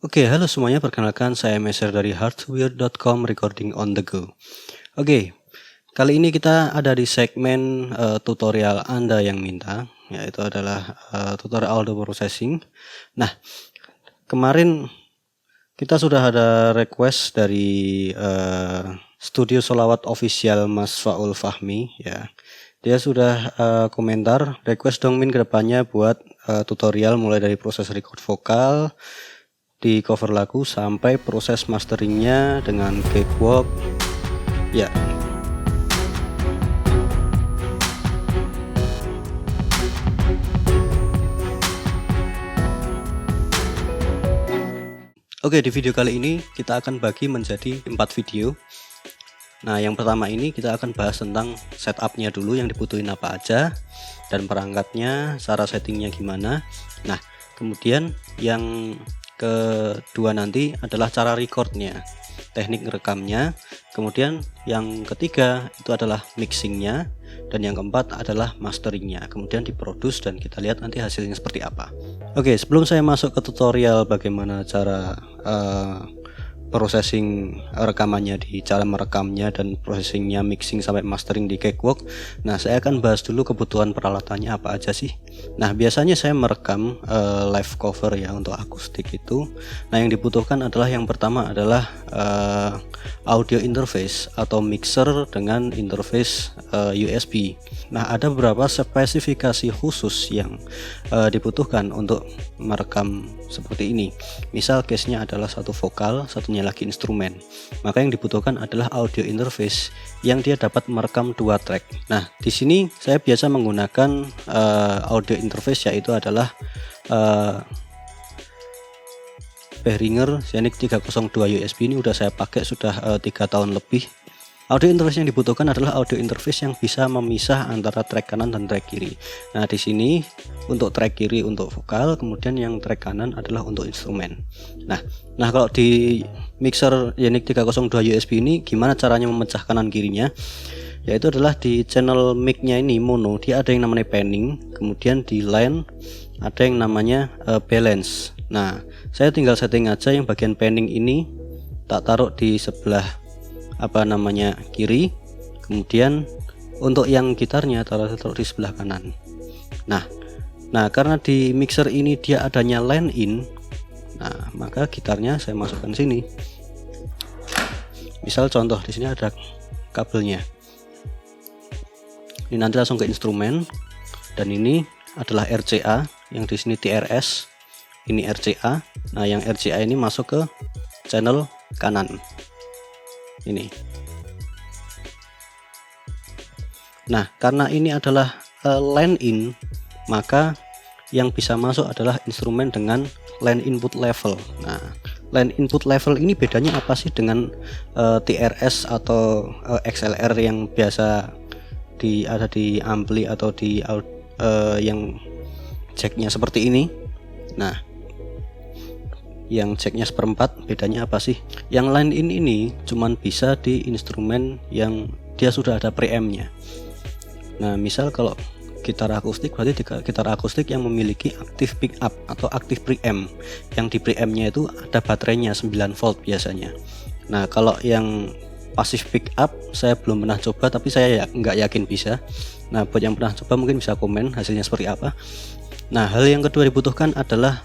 Oke, halo semuanya, perkenalkan saya Meser dari hardware.com recording on the go. Oke, kali ini kita ada di segmen tutorial Anda yang minta, yaitu adalah tutorial audio processing. Nah, kemarin kita sudah ada request dari Studio Solawat Official Mas Faul Fahmi, ya. Dia sudah komentar, request dong Min kedepannya buat tutorial mulai dari proses record vokal, di cover lagu sampai proses masteringnya dengan cakewalk ya. Oke, di video kali ini kita akan bagi menjadi 4 video. Nah, yang pertama ini kita akan bahas tentang setupnya dulu, yang dibutuhin apa aja dan perangkatnya, cara settingnya gimana. Nah, kemudian yang kedua nanti adalah cara recordnya, teknik rekamnya. Kemudian yang ketiga itu adalah mixingnya, dan yang keempat adalah masteringnya, kemudian diproduce dan kita lihat nanti hasilnya seperti apa. Oke, sebelum saya masuk ke tutorial bagaimana cara processing rekamannya, di cara merekamnya dan processingnya, mixing sampai mastering di cakewalk. Nah, saya akan bahas dulu kebutuhan peralatannya apa aja sih. Nah, biasanya saya merekam live cover ya untuk akustik itu. Nah, yang dibutuhkan adalah yang pertama adalah audio interface atau mixer dengan interface USB. Nah, ada beberapa spesifikasi khusus yang dibutuhkan untuk merekam seperti ini. Misal case-nya adalah satu vokal, satunya lagi instrumen. Maka yang dibutuhkan adalah audio interface yang dia dapat merekam dua track. Nah, di sini saya biasa menggunakan audio interface, yaitu adalah Behringer Xenic 302 USB. Ini udah saya pakai sudah 3 tahun lebih. Audio interface yang dibutuhkan adalah audio interface yang bisa memisah antara track kanan dan track kiri. Nah, di sini untuk track kiri untuk vokal, kemudian yang track kanan adalah untuk instrumen. Nah kalau di mixer Xenic 302 USB ini gimana caranya memecah kanan kirinya? Yaitu adalah di channel mic-nya ini mono, dia ada yang namanya panning, kemudian di line ada yang namanya balance. Nah, saya tinggal setting aja yang bagian panning ini tak taruh di sebelah kiri, kemudian untuk yang gitarnya taruh di sebelah kanan. Nah karena di mixer ini dia adanya line in, nah maka gitarnya saya masukkan sini. Misal contoh di sini ada kabelnya. Ini nanti langsung ke instrumen, dan ini adalah RCA, yang di sini TRS, ini RCA. Nah, yang RCA ini masuk ke channel kanan. Ini. Nah, karena ini adalah line in, maka yang bisa masuk adalah instrumen dengan line input level. Nah, line input level ini bedanya apa sih dengan TRS atau XLR yang biasa ada di ampli atau di yang jacknya seperti ini? Nah, yang jacknya seperempat, bedanya apa sih? Yang line in ini cuman bisa di instrumen yang dia sudah ada preamp-nya. Nah, misal kalau gitar akustik, berarti gitar akustik yang memiliki aktif pick up atau aktif preamp, yang di preamp-nya itu ada baterainya 9 volt biasanya. Nah, kalau yang pasif pick up saya belum pernah coba, tapi saya nggak yakin bisa. Nah, buat yang pernah coba mungkin bisa komen hasilnya seperti apa. Nah, hal yang kedua dibutuhkan adalah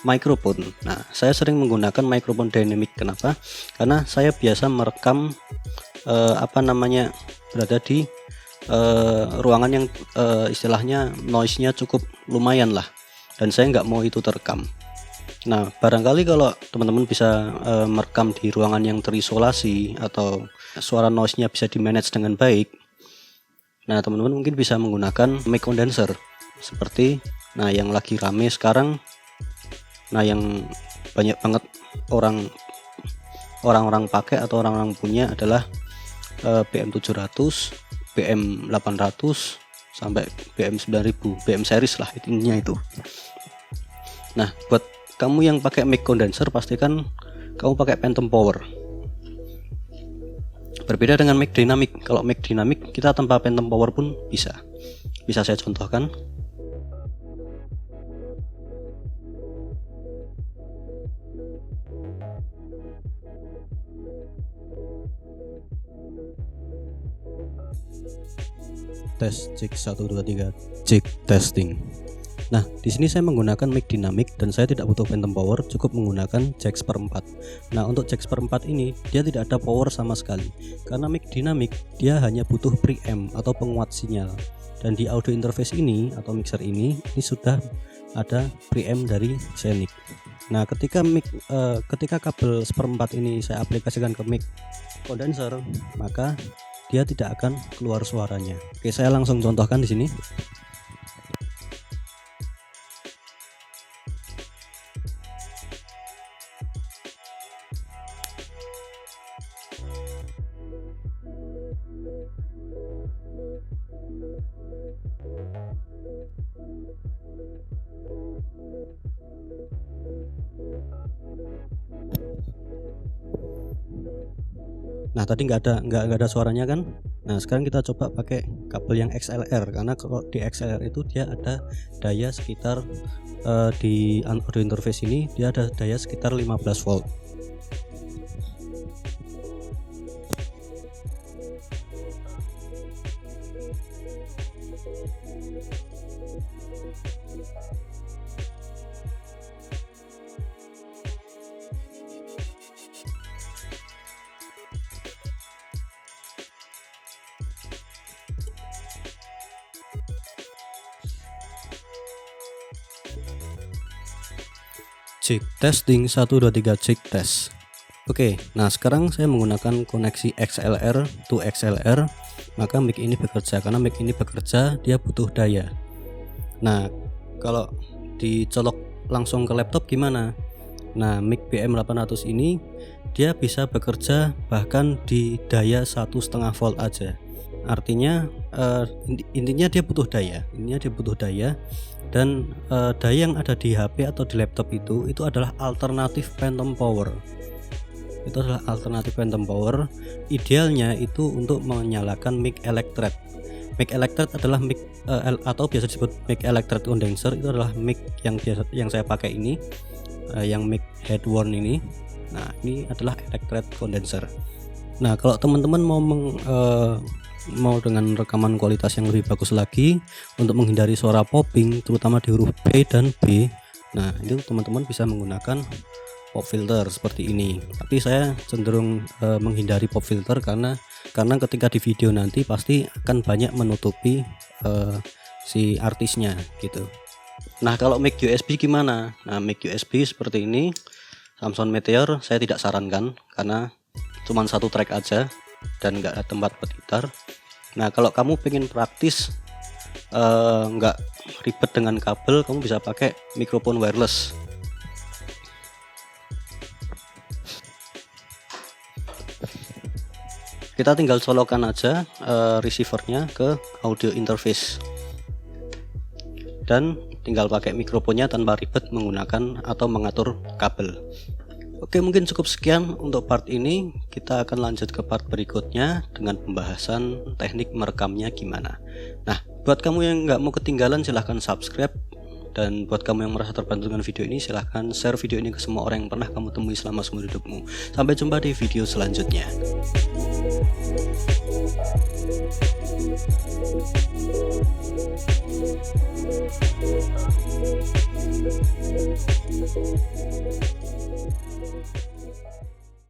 mikrofon. Nah, saya sering menggunakan mikrofon dynamic. Kenapa? Karena saya biasa merekam berada di ruangan yang istilahnya noise-nya cukup lumayan lah, dan saya nggak mau itu terekam. Nah, barangkali kalau teman-teman bisa merekam di ruangan yang terisolasi atau suara noise-nya bisa di manage dengan baik, nah teman-teman mungkin bisa menggunakan mic condenser seperti yang lagi rame sekarang. Nah, yang banyak banget orang-orang pakai atau orang-orang punya adalah BM700, BM800 sampai BM9000, BM series lah intinya itu. Nah, buat kamu yang pakai mic condenser, pastikan kamu pakai Phantom Power. Berbeda dengan mic dynamic. Kalau mic dynamic kita tanpa Phantom Power pun bisa saya contohkan. cek 1 2 3 cek testing. Nah, di sini saya menggunakan mic dynamic dan saya tidak butuh phantom power, cukup menggunakan jack seperempat. Nah, untuk jack seperempat ini dia tidak ada power sama sekali. Karena mic dynamic dia hanya butuh preamp atau penguat sinyal. Dan di audio interface ini atau mixer ini sudah ada preamp dari Xenic. Nah, ketika kabel seperempat ini saya aplikasikan ke mic condenser, maka dia tidak akan keluar suaranya. Oke, saya langsung contohkan di sini. Nah, tadi nggak ada suaranya kan. Nah, sekarang kita coba pakai kabel yang XLR, karena kalau di XLR itu dia ada daya sekitar di audio interface ini dia ada daya sekitar 15 volt. Cek testing 1 2 3 cek tes. Oke, nah sekarang saya menggunakan koneksi XLR to XLR, maka mic ini bekerja. Karena mic ini bekerja dia butuh daya. Nah, kalau dicolok langsung ke laptop gimana? Nah, mic BM800 ini dia bisa bekerja bahkan di daya 1,5 volt aja. Artinya intinya dia butuh daya. Dan daya yang ada di HP atau di laptop itu adalah alternatif phantom power. Idealnya itu untuk menyalakan mic electret. Mic electret adalah mic atau biasa disebut mic electret condenser. Itu adalah mic yang saya pakai ini, yang mic headworn ini. Nah, ini adalah electret condenser. Nah, kalau teman-teman mau dengan rekaman kualitas yang lebih bagus lagi untuk menghindari suara popping terutama di huruf B dan B, nah itu teman-teman bisa menggunakan pop filter seperti ini. Tapi saya cenderung menghindari pop filter karena ketika di video nanti pasti akan banyak menutupi si artisnya gitu. Nah, kalau mic USB gimana? Nah, mic USB seperti ini Samson Meteor saya tidak sarankan karena cuma satu track aja dan nggak ada tempat buat gitar. Nah, kalau kamu pengen praktis nggak ribet dengan kabel, kamu bisa pakai mikrofon wireless. Kita tinggal colokan aja receivernya ke audio interface dan tinggal pakai mikrofonnya tanpa ribet menggunakan atau mengatur kabel. Oke, mungkin cukup sekian untuk part ini. Kita akan lanjut ke part berikutnya dengan pembahasan teknik merekamnya gimana. Nah, buat kamu yang nggak mau ketinggalan silahkan subscribe, dan buat kamu yang merasa terbantu dengan video ini silahkan share video ini ke semua orang yang pernah kamu temui selama seumur hidupmu. Sampai jumpa di video selanjutnya.